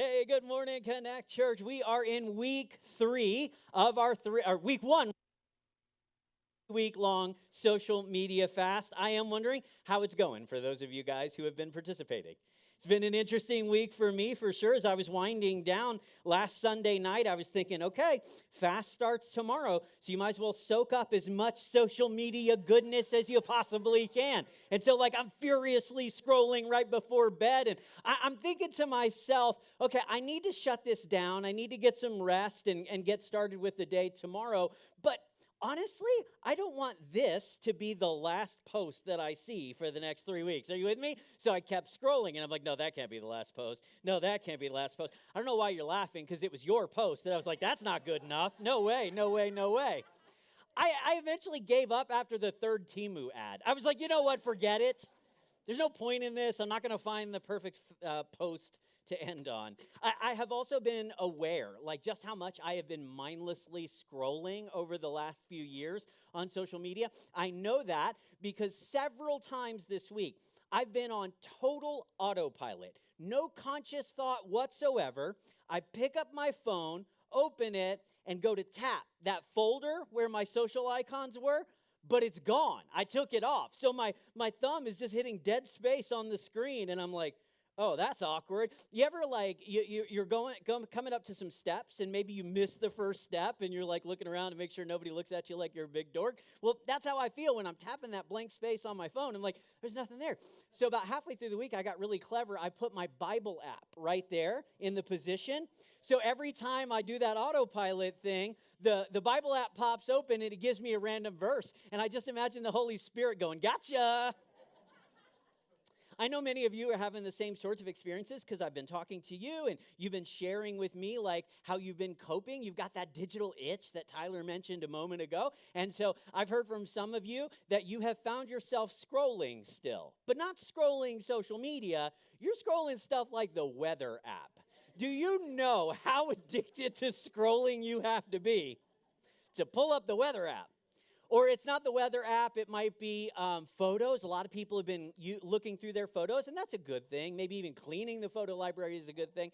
Hey, good morning, Connect Church. We are in week 3 of our week 1 week-long social media fast. I am wondering how it's going for those of you guys who have been participating. It's been an interesting week for me, for sure. As I was winding down last Sunday night, I was thinking, okay, fast starts tomorrow, so you might as well soak up as much social media goodness as you possibly can. And so, I'm furiously scrolling right before bed, and I'm thinking to myself, okay, I need to shut this down. I need to get some rest and get started with the day tomorrow. But honestly, I don't want this to be the last post that I see for the next 3 weeks. Are you with me? So I kept scrolling, and I'm like, no, that can't be the last post. No, that can't be the last post. I don't know why you're laughing, because it was your post. And I was like, that's not good enough. No way, no way, no way. I eventually gave up after the third Temu ad. I was like, you know what? Forget it. There's no point in this. I'm not going to find the perfect post to end on. I have also been aware, just how much I have been mindlessly scrolling over the last few years on social media. I know that because several times this week, I've been on total autopilot. No conscious thought whatsoever. I pick up my phone, open it, and go to tap that folder where my social icons were, but it's gone. I took it off. So my thumb is just hitting dead space on the screen, and I'm like, oh, that's awkward. You ever you're coming up to some steps, and maybe you miss the first step, and you're looking around to make sure nobody looks at you like you're a big dork? Well, that's how I feel when I'm tapping that blank space on my phone. I'm like, there's nothing there. So about halfway through the week, I got really clever. I put my Bible app right there in the position. So every time I do that autopilot thing, the Bible app pops open and it gives me a random verse. And I just imagine the Holy Spirit going, gotcha. I know many of you are having the same sorts of experiences because I've been talking to you and you've been sharing with me how you've been coping. You've got that digital itch that Tyler mentioned a moment ago. And so I've heard from some of you that you have found yourself scrolling still, but not scrolling social media. You're scrolling stuff like the weather app. Do you know how addicted to scrolling you have to be to pull up the weather app? Or it's not the weather app, it might be photos. A lot of people have been looking through their photos, and that's a good thing. Maybe even cleaning the photo library is a good thing.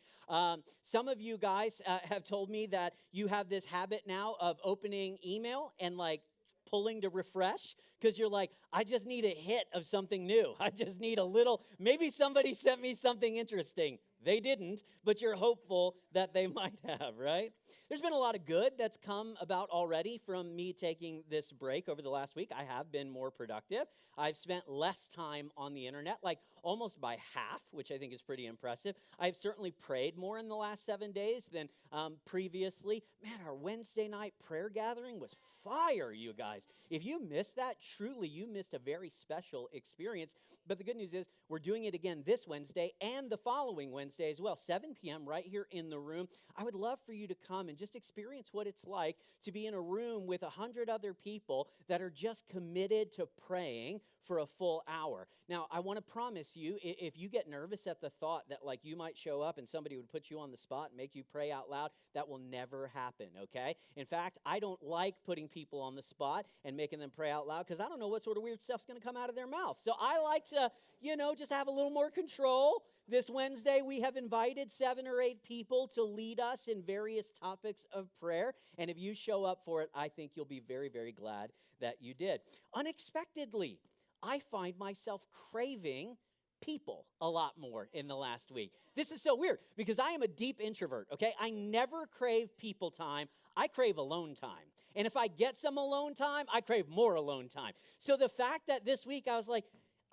Some of you guys have told me that you have this habit now of opening email and pulling to refresh because you're like, I just need a hit of something new. I just need a little, maybe somebody sent me something interesting. They didn't, but you're hopeful that they might have, right? There's been a lot of good that's come about already from me taking this break over the last week. I have been more productive. I've spent less time on the internet, almost by half, which I think is pretty impressive. I've certainly prayed more in the last 7 days than previously. Man, our Wednesday night prayer gathering was fire, you guys. If you missed that, truly you missed a very special experience. But the good news is we're doing it again this Wednesday and the following Wednesday as well, 7 p.m. right here in the room. I would love for you to come and just experience what it's like to be in a room with 100 other people that are just committed to praying for a full hour. Now, I want to promise you, if you get nervous at the thought that you might show up and somebody would put you on the spot and make you pray out loud, that will never happen, okay? In fact, I don't like putting people on the spot and making them pray out loud because I don't know what sort of weird stuff's going to come out of their mouth. So I like to, just have a little more control. This Wednesday, we have invited 7 or 8 people to lead us in various topics of prayer. And if you show up for it, I think you'll be very, very glad that you did. Unexpectedly, I find myself craving people a lot more in the last week. This is so weird because I am a deep introvert, okay? I never crave people time. I crave alone time. And if I get some alone time, I crave more alone time. So the fact that this week I was like,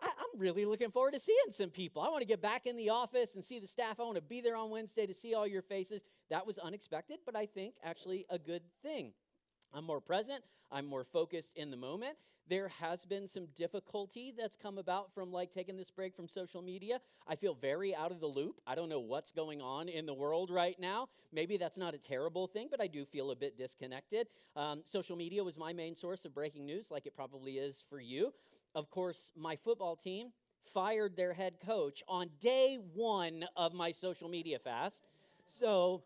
I'm really looking forward to seeing some people. I want to get back in the office and see the staff. I want to be there on Wednesday to see all your faces. That was unexpected, but I think actually a good thing. I'm more present. I'm more focused in the moment. There has been some difficulty that's come about from taking this break from social media. I feel very out of the loop. I don't know what's going on in the world right now. Maybe that's not a terrible thing, but I do feel a bit disconnected. Social media was my main source of breaking news, like it probably is for you. Of course, my football team fired their head coach on day 1 of my social media fast. So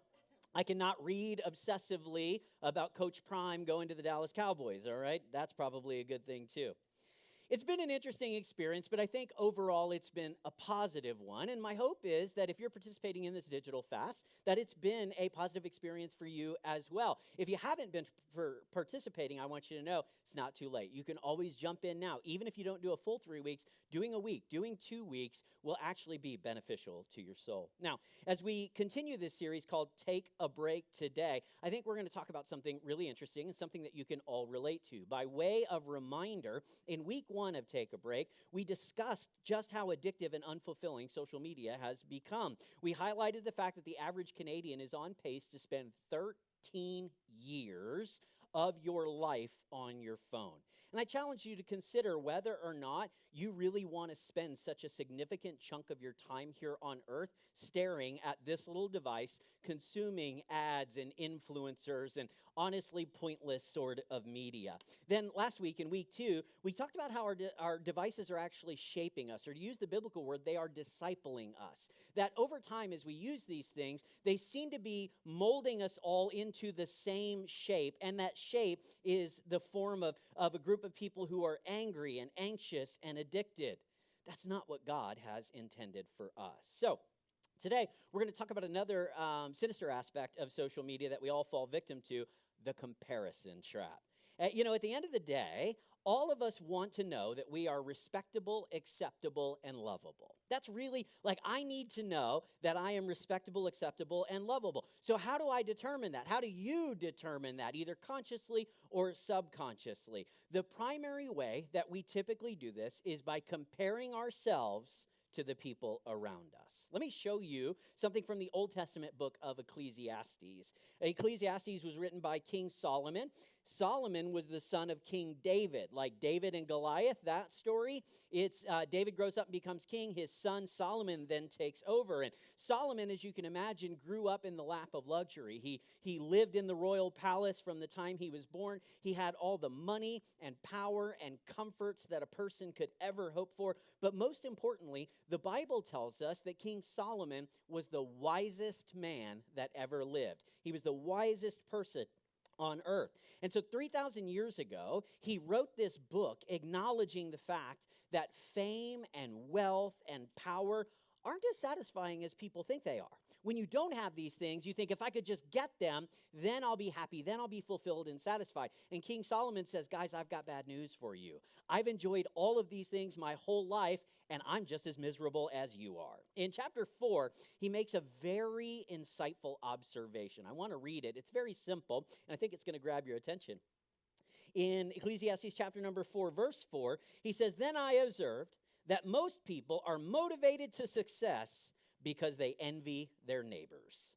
I cannot read obsessively about Coach Prime going to the Dallas Cowboys, all right? That's probably a good thing too. It's been an interesting experience, but I think overall it's been a positive one. And my hope is that if you're participating in this digital fast, that it's been a positive experience for you as well. If you haven't been participating, I want you to know it's not too late. You can always jump in now. Even if you don't do a full 3 weeks, doing a week, doing 2 weeks will actually be beneficial to your soul. Now, as we continue this series called Take a Break Today, I think we're going to talk about something really interesting and something that you can all relate to. By way of reminder, in week 1 of Take a Break, we discussed just how addictive and unfulfilling social media has become. We highlighted the fact that the average Canadian is on pace to spend 13 years of your life on your phone. And I challenge you to consider whether or not you really want to spend such a significant chunk of your time here on earth staring at this little device, consuming ads and influencers and honestly pointless sort of media. Then last week in week 2, we talked about how our devices are actually shaping us, or to use the biblical word, they are discipling us. That over time as we use these things, they seem to be molding us all into the same shape, and that shape is the form of a group of people who are angry and anxious and addicted. That's not what God has intended for us. So, today, we're going to talk about another sinister aspect of social media that we all fall victim to, the comparison trap. At the end of the day, all of us want to know that we are respectable, acceptable, and lovable. That's really, I need to know that I am respectable, acceptable, and lovable. So how do I determine that? How do you determine that, either consciously or subconsciously? The primary way that we typically do this is by comparing ourselves to the people around us. Let me show you something from the Old Testament book of Ecclesiastes. Ecclesiastes was written by King Solomon. Solomon was the son of King David. Like David and Goliath, that story, it's David grows up and becomes king. His son Solomon then takes over. And Solomon, as you can imagine, grew up in the lap of luxury. He lived in the royal palace from the time he was born. He had all the money and power and comforts that a person could ever hope for. But most importantly, the Bible tells us that King Solomon was the wisest man that ever lived. He was the wisest person on earth. And so 3,000 years ago, he wrote this book acknowledging the fact that fame and wealth and power aren't as satisfying as people think they are. When you don't have these things, you think, if I could just get them, then I'll be happy, then I'll be fulfilled and satisfied. And King Solomon says, guys, I've got bad news for you. I've enjoyed all of these things my whole life, and I'm just as miserable as you are. In chapter 4, he makes a very insightful observation. I want to read it. It's very simple, and I think it's going to grab your attention. In Ecclesiastes chapter number 4, verse 4, he says, "Then I observed that most people are motivated to success because they envy their neighbors."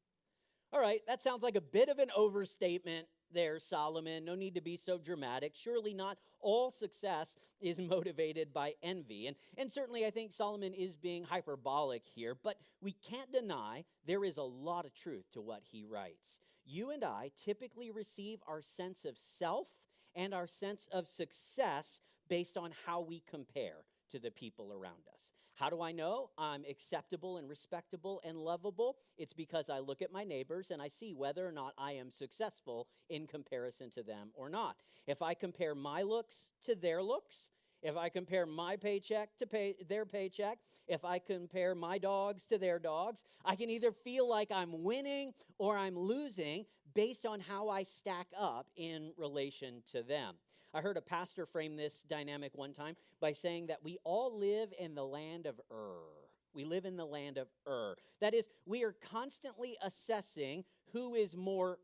All right, that sounds like a bit of an overstatement there, Solomon. No need to be so dramatic. Surely not all success is motivated by envy. And certainly I think Solomon is being hyperbolic here, but we can't deny there is a lot of truth to what he writes. You and I typically receive our sense of self and our sense of success based on how we compare to the people around us. How do I know I'm acceptable and respectable and lovable? It's because I look at my neighbors and I see whether or not I am successful in comparison to them or not. If I compare my looks to their looks, if I compare my paycheck to their paycheck, if I compare my dogs to their dogs, I can either feel like I'm winning or I'm losing based on how I stack up in relation to them. I heard a pastor frame this dynamic one time by saying that we all live in the land of We live in the land of That is, we are constantly assessing who is more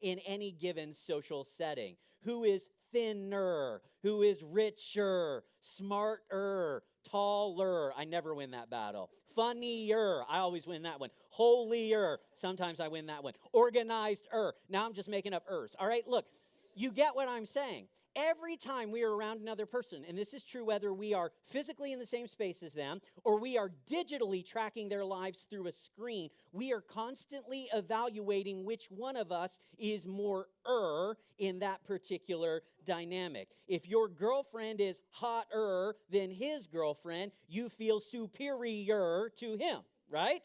in any given social setting. Who is thinner? Who is richer? Smarter? Taller? I never win that battle. Funnier? I always win that one. Holier? Sometimes I win that one. Organized-er? Now I'm just making up ers. All right, look. You get what I'm saying. Every time we are around another person, and this is true whether we are physically in the same space as them or we are digitally tracking their lives through a screen, we are constantly evaluating which one of us is more in that particular dynamic. If your girlfriend is hotter than his girlfriend, you feel superior to him, right?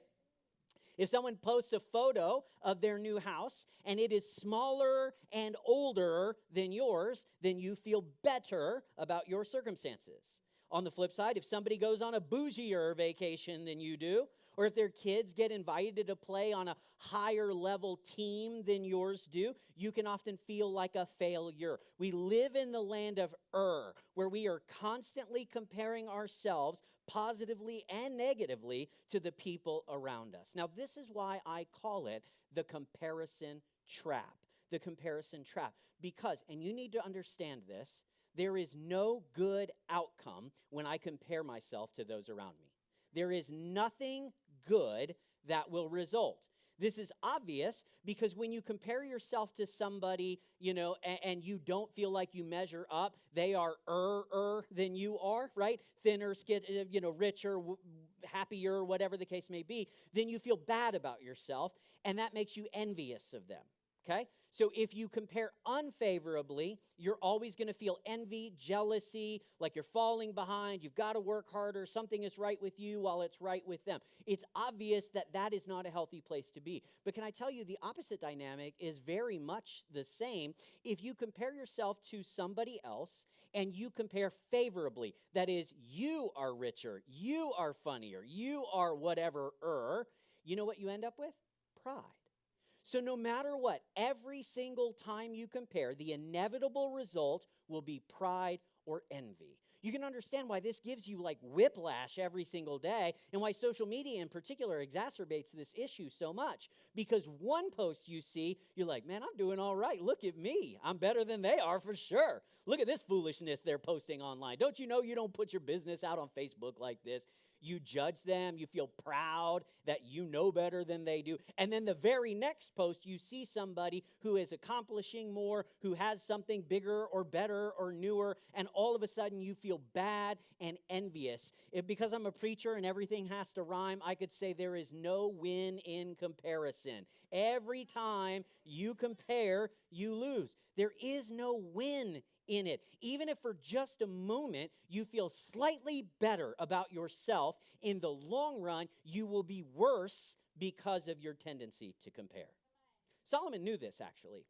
If someone posts a photo of their new house and it is smaller and older than yours, then you feel better about your circumstances. On the flip side, if somebody goes on a bougier vacation than you do, or if their kids get invited to play on a higher level team than yours do, you can often feel like a failure. We live in the land of where we are constantly comparing ourselves positively and negatively to the people around us. Now, this is why I call it the comparison trap. The comparison trap. Because, and you need to understand this, there is no good outcome when I compare myself to those around me. There is nothing good that will result. This is obvious because when you compare yourself to somebody, and you don't feel like you measure up, they are than you are, right? Thinner, richer, happier, whatever the case may be, then you feel bad about yourself, and that makes you envious of them. Okay? So if you compare unfavorably, you're always going to feel envy, jealousy, like you're falling behind, you've got to work harder, something is right with you while it's right with them. It's obvious that that is not a healthy place to be. But can I tell you, the opposite dynamic is very much the same. If you compare yourself to somebody else and you compare favorably, that is, you are richer, you are funnier, you are whatever, you know what you end up with? Pride. So no matter what, every single time you compare, the inevitable result will be pride or envy. You can understand why this gives you like whiplash every single day and why social media in particular exacerbates this issue so much. Because one post you see, you're like, man, I'm doing all right. Look at me. I'm better than they are for sure. Look at this foolishness they're posting online. Don't you know you don't put your business out on Facebook like this? You judge them, you feel proud that you know better than they do. And then the very next post, you see somebody who is accomplishing more, who has something bigger or better or newer, and all of a sudden you feel bad and envious. Because I'm a preacher and everything has to rhyme, I could say there is no win in comparison. Every time you compare, you lose. There is no win in it. Even if for just a moment you feel slightly better about yourself, in the long run, you will be worse because of your tendency to compare. Solomon knew this, actually.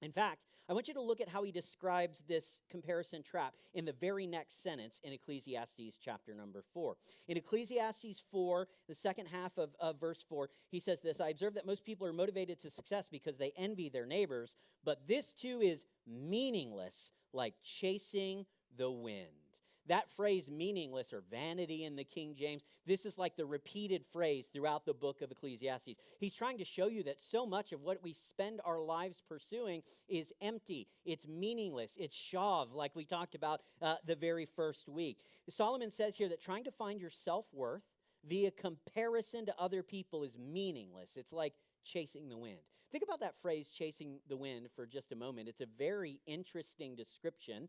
In fact, I want you to look at how he describes this comparison trap in the very next sentence in Ecclesiastes chapter number 4. In Ecclesiastes 4, the second half of verse 4, he says this, I observe that most people are motivated to success because they envy their neighbors, but this too is meaningless, like chasing the wind. That phrase, meaningless, or vanity in the King James, this is like the repeated phrase throughout the book of Ecclesiastes. He's trying to show you that so much of what we spend our lives pursuing is empty. It's meaningless. It's shav, like we talked about the very first week. Solomon says here that trying to find your self-worth via comparison to other people is meaningless. It's like chasing the wind. Think about that phrase, chasing the wind, for just a moment. It's a very interesting description.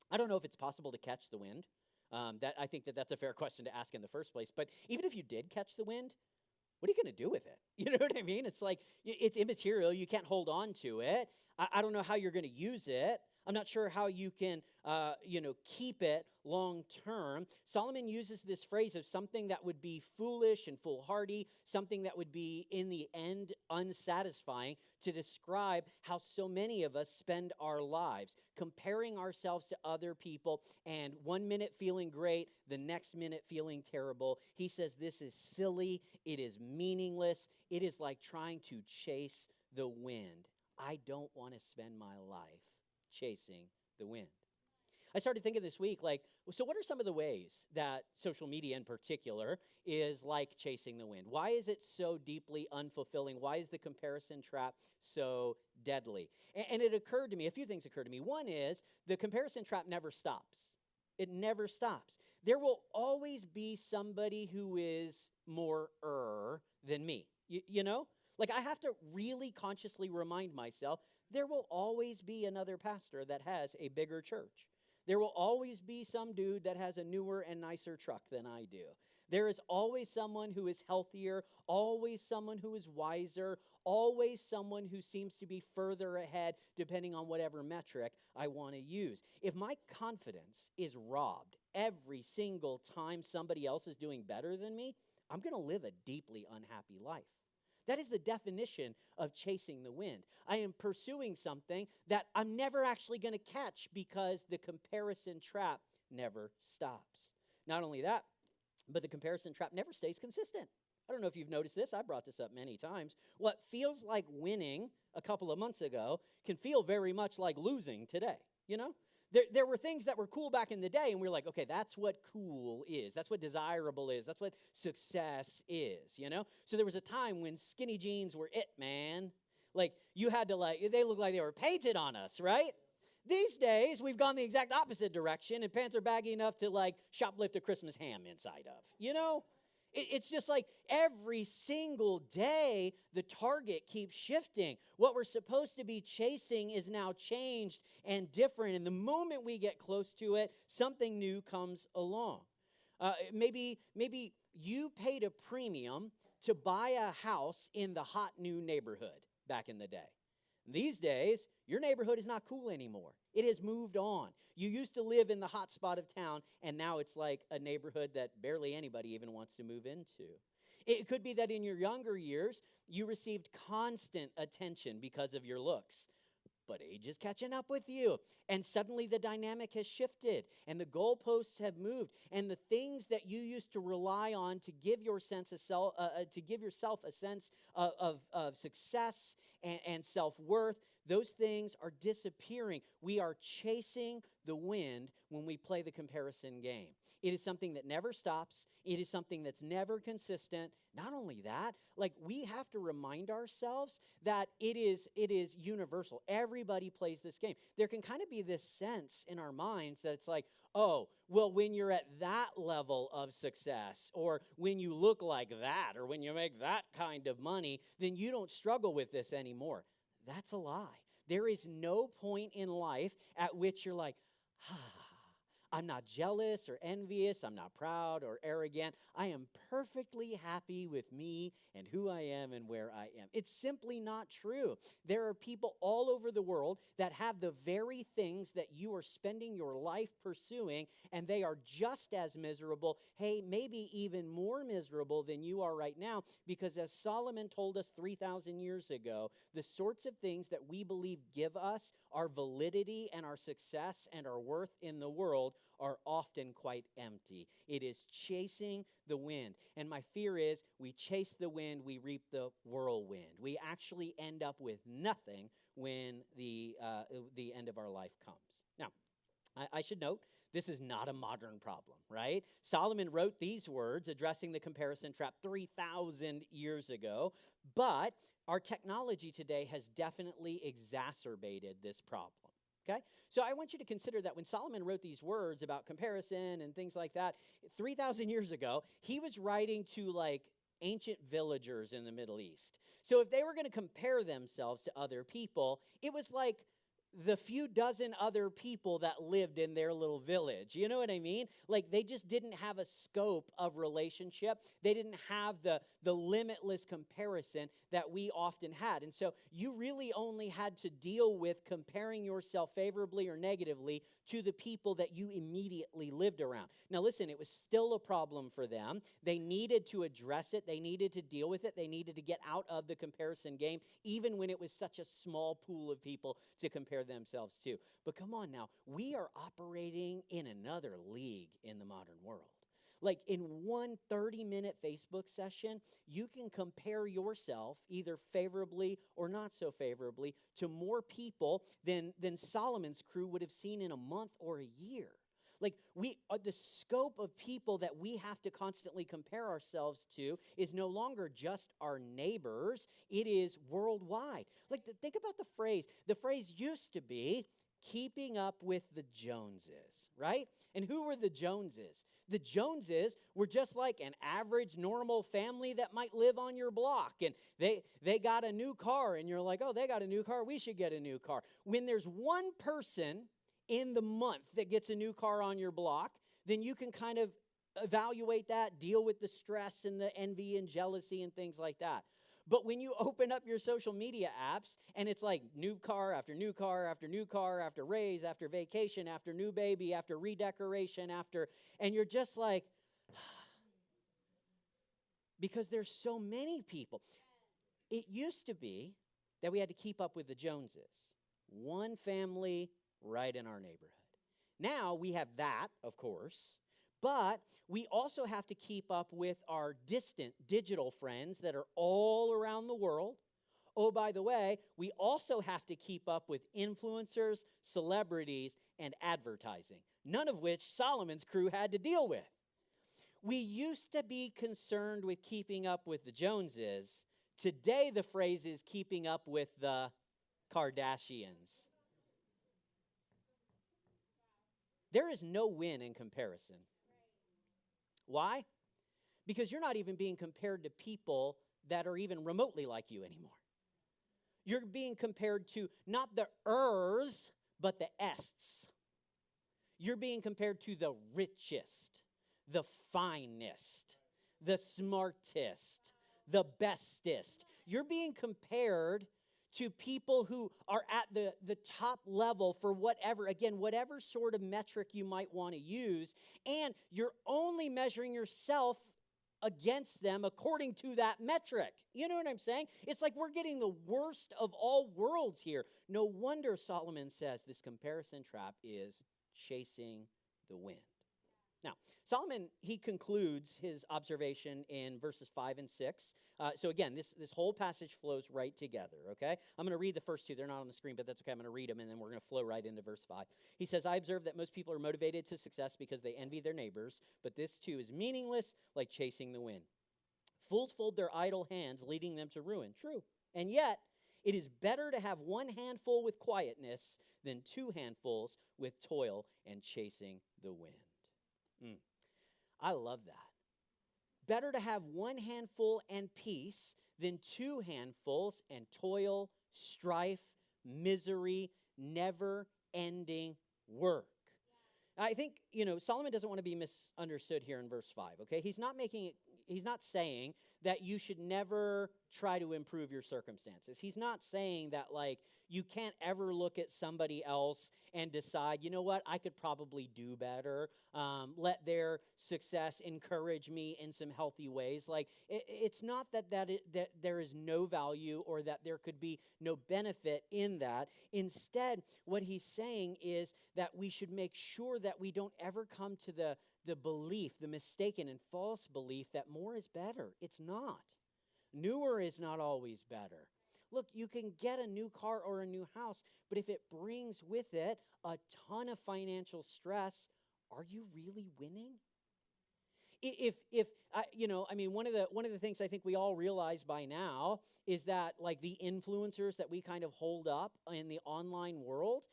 I don't know if it's possible to catch the wind. I think that's a fair question to ask in the first place. But even if you did catch the wind, what are you going to do with it? You know what I mean? It's like, it's immaterial. You can't hold on to it. I don't know how you're going to use it. I'm not sure how you can, keep it long term. Solomon uses this phrase of something that would be foolish and foolhardy, something that would be, in the end, unsatisfying, to describe how so many of us spend our lives, comparing ourselves to other people, and 1 minute feeling great, the next minute feeling terrible. He says this is silly, it is meaningless, it is like trying to chase the wind. I don't want to spend my life chasing the wind. I started thinking this week, so what are some of the ways that social media in particular is like chasing the wind? Why is it so deeply unfulfilling? Why is the comparison trap so deadly? And it occurred to me, a few things occurred to me. One is the comparison trap never stops. It never stops. There will always be somebody who is more than me. You know? Like, I have to really consciously remind myself, there will always be another pastor that has a bigger church. There will always be some dude that has a newer and nicer truck than I do. There is always someone who is healthier, always someone who is wiser, always someone who seems to be further ahead, depending on whatever metric I want to use. If my confidence is robbed every single time somebody else is doing better than me, I'm going to live a deeply unhappy life. That is the definition of chasing the wind. I am pursuing something that I'm never actually going to catch because the comparison trap never stops. Not only that, but the comparison trap never stays consistent. I don't know if you've noticed this. I brought this up many times. What feels like winning a couple of months ago can feel very much like losing today, you know? There were things that were cool back in the day, and we were like, okay, that's what cool is. That's what desirable is. That's what success is, you know? So there was a time when skinny jeans were it, man. Like, you had to, they looked like they were painted on us, right? These days, we've gone the exact opposite direction, and pants are baggy enough to, shoplift a Christmas ham inside of, you know? It's just like every single day, the target keeps shifting. What we're supposed to be chasing is now changed and different. And the moment we get close to it, something new comes along. Maybe you paid a premium to buy a house in the hot new neighborhood back in the day. These days, your neighborhood is not cool anymore. It has moved on. You used to live in the hot spot of town, and now it's like a neighborhood that barely anybody even wants to move into. It could be that in your younger years, you received constant attention because of your looks. But age is catching up with you, and suddenly the dynamic has shifted, and the goalposts have moved, and the things that you used to rely on to give your sense of to give yourself a sense of success and self-worth, those things are disappearing. We are chasing the wind when we play the comparison game. It is something that never stops. It is something that's never consistent. Not only that, we have to remind ourselves that it is universal. Everybody plays this game. There can kind of be this sense in our minds that it's like, oh, well, when you're at that level of success, or when you look like that, or when you make that kind of money, then you don't struggle with this anymore. That's a lie. There is no point in life at which you're like, I'm not jealous or envious. I'm not proud or arrogant. I am perfectly happy with me and who I am and where I am. It's simply not true. There are people all over the world that have the very things that you are spending your life pursuing, and they are just as miserable, maybe even more miserable than you are right now, because as Solomon told us 3,000 years ago, the sorts of things that we believe give us our validity and our success and our worth in the world are often quite empty. It is chasing the wind. And my fear is we chase the wind, we reap the whirlwind. We actually end up with nothing when the end of our life comes. Now, I should note, this is not a modern problem, right? Solomon wrote these words addressing the comparison trap 3,000 years ago, but our technology today has definitely exacerbated this problem. Okay? So I want you to consider that when Solomon wrote these words about comparison and things like that, 3,000 years ago, he was writing to ancient villagers in the Middle East. So if they were going to compare themselves to other people, it was like the few dozen other people that lived in their little village. You know what I mean? They just didn't have a scope of relationship. They didn't have the limitless comparison that we often had. And so you really only had to deal with comparing yourself favorably or negatively to the people that you immediately lived around. Now listen, it was still a problem for them. They needed to address it. They needed to deal with it. They needed to get out of the comparison game, even when it was such a small pool of people to compare themselves to. But come on now, we are operating in another league in the modern world. In one 30-minute Facebook session, you can compare yourself either favorably or not so favorably to more people than Solomon's crew would have seen in a month or a year. The scope of people that we have to constantly compare ourselves to is no longer just our neighbors. It is worldwide. Think about the phrase. The phrase used to be keeping up with the Joneses, right? And who were the Joneses? The Joneses were just like an average, normal family that might live on your block. And they got a new car, and you're like, oh, they got a new car, we should get a new car. When there's one person in the month that gets a new car on your block, then you can kind of evaluate that, deal with the stress and the envy and jealousy and things like that. But when you open up your social media apps and it's like new car after new car after new car after raise after vacation after new baby after redecoration and you're just like, because there's so many people. It used to be that we had to keep up with the Joneses, one family right in our neighborhood. Now we have that, of course, but we also have to keep up with our distant digital friends that are all around the world. Oh, by the way, we also have to keep up with influencers, celebrities, and advertising, none of which Solomon's crew had to deal with. We used to be concerned with keeping up with the Joneses. Today, the phrase is keeping up with the Kardashians. There is no win in comparison. Why? Because you're not even being compared to people that are even remotely like you anymore. You're being compared to not the ers, but the ests. You're being compared to the richest, the finest, the smartest, the bestest. You're being compared to people who are at the top level for whatever sort of metric you might want to use, and you're only measuring yourself against them according to that metric. You know what I'm saying? It's like we're getting the worst of all worlds here. No wonder Solomon says this comparison trap is chasing the wind. Now, Solomon, he concludes his observation in verses 5 and 6. So again, this whole passage flows right together, okay? I'm going to read the first two. They're not on the screen, but that's okay. I'm going to read them, and then we're going to flow right into verse 5. He says, I observe that most people are motivated to success because they envy their neighbors, but this too is meaningless, like chasing the wind. Fools fold their idle hands, leading them to ruin. True. And yet, it is better to have one handful with quietness than two handfuls with toil and chasing the wind. I love that. Better to have one handful and peace than two handfuls and toil, strife, misery, never-ending work. I think, Solomon doesn't want to be misunderstood here in verse 5, okay? He's not saying that you should never try to improve your circumstances. He's not saying that, you can't ever look at somebody else and decide, you know what, I could probably do better. Let their success encourage me in some healthy ways. It's not that there is no value or that there could be no benefit in that. Instead, what he's saying is that we should make sure that we don't ever come to the belief, the mistaken and false belief that more is better. It's not. Newer is not always better. Look, you can get a new car or a new house, but if it brings with it a ton of financial stress, are you really winning? One of the things I think we all realize by now is that the influencers that we kind of hold up in the online world,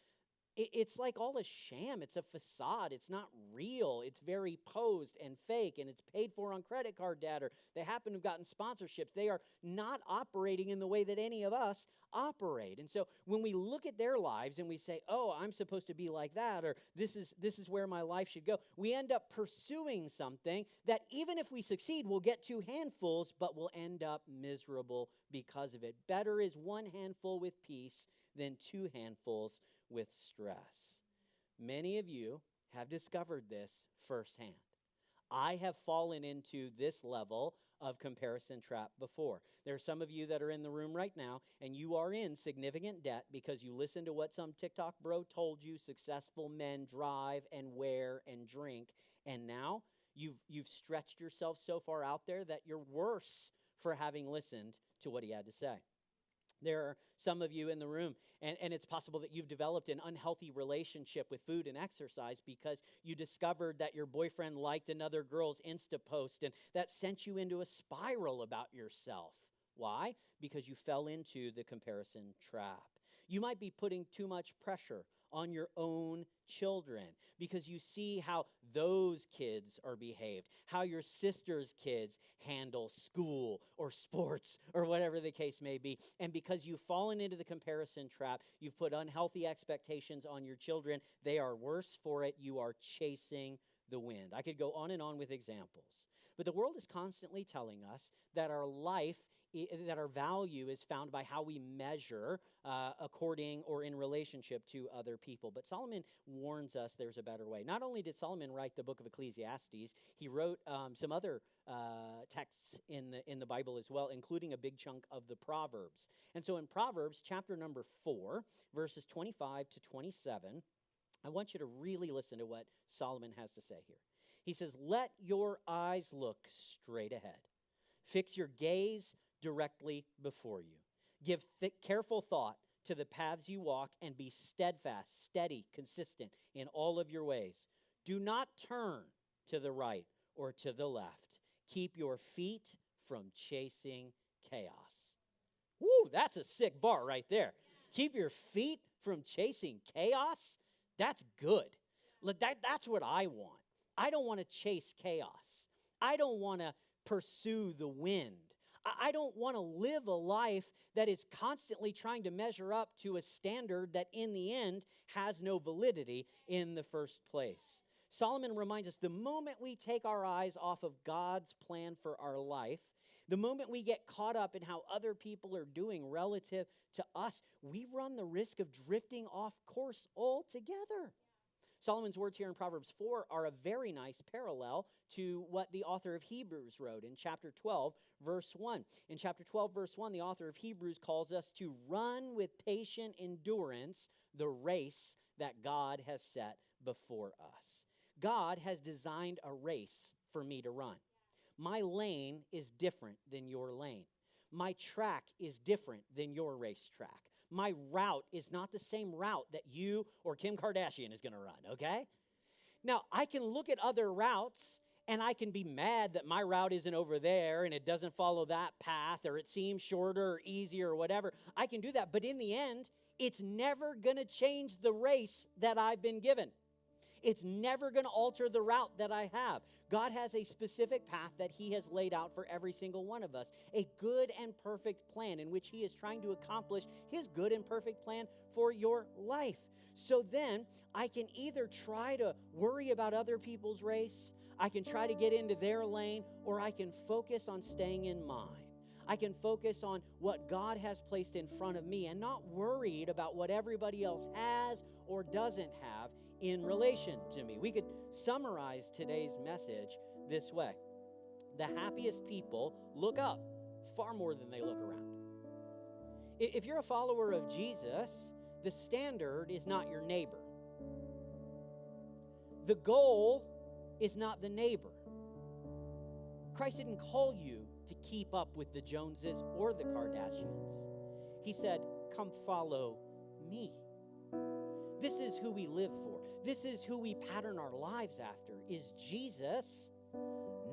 it's like all a sham. It's a facade. It's not real. It's very posed and fake, and it's paid for on credit card data. They happen to have gotten sponsorships. They are not operating in the way that any of us operate. And so when we look at their lives and we say, oh, I'm supposed to be like that, or this is where my life should go, we end up pursuing something that even if we succeed, we'll get two handfuls, but we'll end up miserable because of it. Better is one handful with peace than two handfuls with stress. Many of you have discovered this firsthand. I have fallen into this level of comparison trap before. There are some of you that are in the room right now, and you are in significant debt because you listened to what some TikTok bro told you successful men drive and wear and drink, and now you've stretched yourself so far out there that you're worse for having listened to what he had to say. There are some of you in the room, and it's possible that you've developed an unhealthy relationship with food and exercise because you discovered that your boyfriend liked another girl's Insta post, and that sent you into a spiral about yourself. Why? Because you fell into the comparison trap. You might be putting too much pressure on your own children because you see how those kids are behaved, how your sister's kids handle school or sports or whatever the case may be. And because you've fallen into the comparison trap, you've put unhealthy expectations on your children. They are worse for it. You are chasing the wind. I could go on and on with examples. But the world is constantly telling us that our life that our value is found by how we measure according or in relationship to other people. But Solomon warns us there's a better way. Not only did Solomon write the book of Ecclesiastes, he wrote some other texts in the Bible as well, including a big chunk of the Proverbs. And so in Proverbs chapter number 4, verses 25 to 27, I want you to really listen to what Solomon has to say here. He says, "Let your eyes look straight ahead. Fix your gaze directly before you. Give careful thought to the paths you walk and be steadfast, steady, consistent in all of your ways. Do not turn to the right or to the left. Keep your feet from chasing chaos." Woo, that's a sick bar right there. Keep your feet from chasing chaos. That's good. That's what I want. I don't want to chase chaos. I don't want to pursue the wind. I don't want to live a life that is constantly trying to measure up to a standard that in the end has no validity in the first place. Solomon reminds us the moment we take our eyes off of God's plan for our life, the moment we get caught up in how other people are doing relative to us, we run the risk of drifting off course altogether. Solomon's words here in Proverbs 4 are a very nice parallel to what the author of Hebrews wrote in chapter 12, verse 1. In chapter 12, verse 1, the author of Hebrews calls us to run with patient endurance the race that God has set before us. God has designed a race for me to run. My lane is different than your lane. My track is different than your racetrack. My route is not the same route that you or Kim Kardashian is going to run, okay? Now, I can look at other routes and I can be mad that my route isn't over there and it doesn't follow that path or it seems shorter or easier or whatever. I can do that, but in the end, it's never going to change the race that I've been given. It's never going to alter the route that I have. God has a specific path that he has laid out for every single one of us, a good and perfect plan in which he is trying to accomplish his good and perfect plan for your life. So then I can either try to worry about other people's race, I can try to get into their lane, or I can focus on staying in mine. I can focus on what God has placed in front of me and not worried about what everybody else has or doesn't have in relation to me. We could summarize today's message this way. The happiest people look up far more than they look around. If you're a follower of Jesus, the standard is not your neighbor. The goal is not the neighbor. Christ didn't call you to keep up with the Joneses or the Kardashians. He said, "Come follow me." This is who we live for. This is who we pattern our lives after, is Jesus,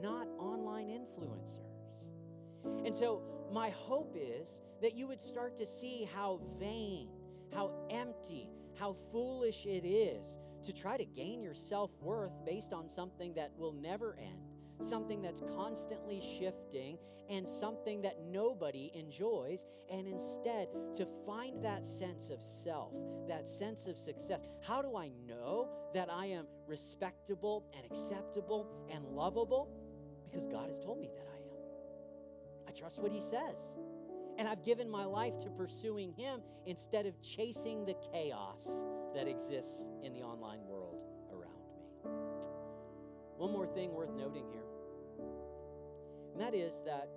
not online influencers. And so my hope is that you would start to see how vain, how empty, how foolish it is to try to gain your self-worth based on something that will never end, something that's constantly shifting, and something that nobody enjoys, and instead to find that sense of self, that sense of success. How do I know that I am respectable and acceptable and lovable? Because God has told me that I am. I trust what he says. And I've given my life to pursuing him instead of chasing the chaos that exists in the online world around me. One more thing worth noting here, and that is that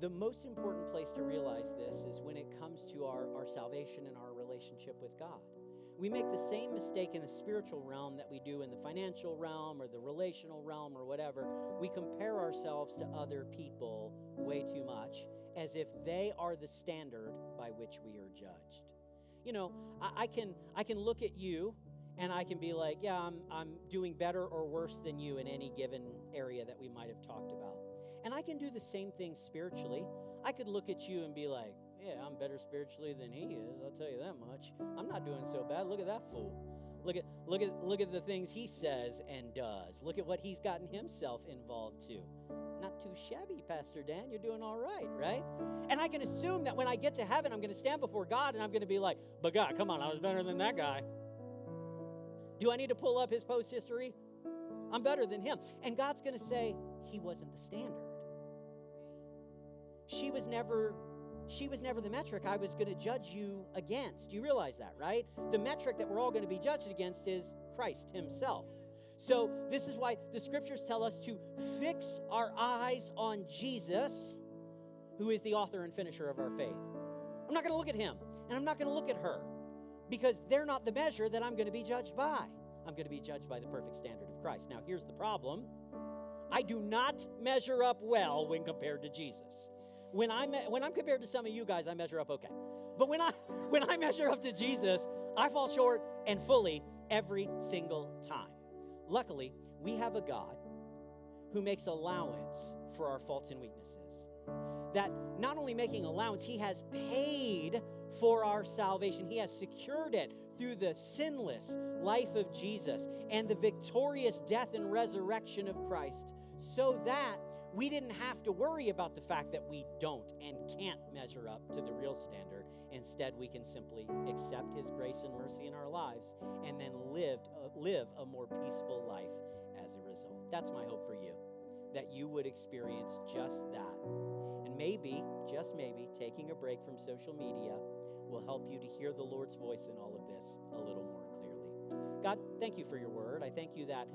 the most important place to realize this is when it comes to our salvation and our relationship with God. We make the same mistake in the spiritual realm that we do in the financial realm or the relational realm or whatever. We compare ourselves to other people way too much, as if they are the standard by which we are judged. You know, I can look at you and I can be like, yeah, I'm doing better or worse than you in any given area that we might have talked about. And I can do the same thing spiritually. I could look at you and be like, yeah, I'm better spiritually than he is. I'll tell you that much. I'm not doing so bad. Look at that fool. Look at the things he says and does. Look at what he's gotten himself involved to. Not too shabby, Pastor Dan. You're doing all right, right? And I can assume that when I get to heaven, I'm going to stand before God and I'm going to be like, but God, come on, I was better than that guy. Do I need to pull up his post history? I'm better than him. And God's going to say, he wasn't the standard. she was never the metric I was going to judge you against. You realize that, right? The metric that we're all going to be judged against is Christ himself. So this is why the scriptures tell us to fix our eyes on Jesus, who is the author and finisher of our faith. I'm not going to look at him, and I'm not going to look at her, because they're not the measure that I'm going to be judged by. I'm going to be judged by the perfect standard of Christ. Now, here's the problem. I do not measure up well when compared to Jesus. When I'm compared to some of you guys, I measure up okay. But when I measure up to Jesus, I fall short and fully every single time. Luckily, we have a God who makes allowance for our faults and weaknesses. That not only making allowance, he has paid for our salvation. He has secured it through the sinless life of Jesus and the victorious death and resurrection of Christ, so that we didn't have to worry about the fact that we don't and can't measure up to the real standard. Instead, we can simply accept his grace and mercy in our lives and then live a more peaceful life as a result. That's my hope for you, that you would experience just that. And maybe, just maybe, taking a break from social media will help you to hear the Lord's voice in all of this a little more clearly. God, thank you for your word. I thank you that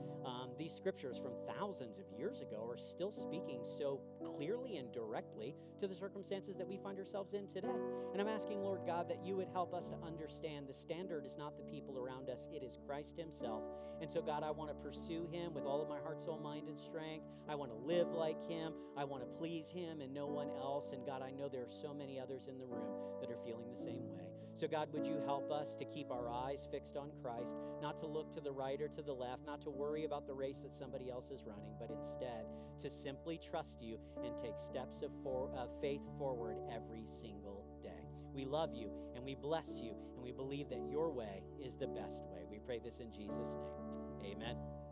these scriptures from thousands of years ago are still speaking so clearly and directly to the circumstances that we find ourselves in today. And I'm asking, Lord God, that you would help us to understand the standard is not the people around us, it is Christ himself. And so, God, I want to pursue him with all of my heart, soul, mind, and strength. I want to live like him. I want to please him and no one else. And God, I know there are so many others in the room that are feeling the same way. So God, would you help us to keep our eyes fixed on Christ, not to look to the right or to the left, not to worry about the race that somebody else is running, but instead to simply trust you and take steps of faith forward every single day. We love you and we bless you and we believe that your way is the best way. We pray this in Jesus' name. Amen.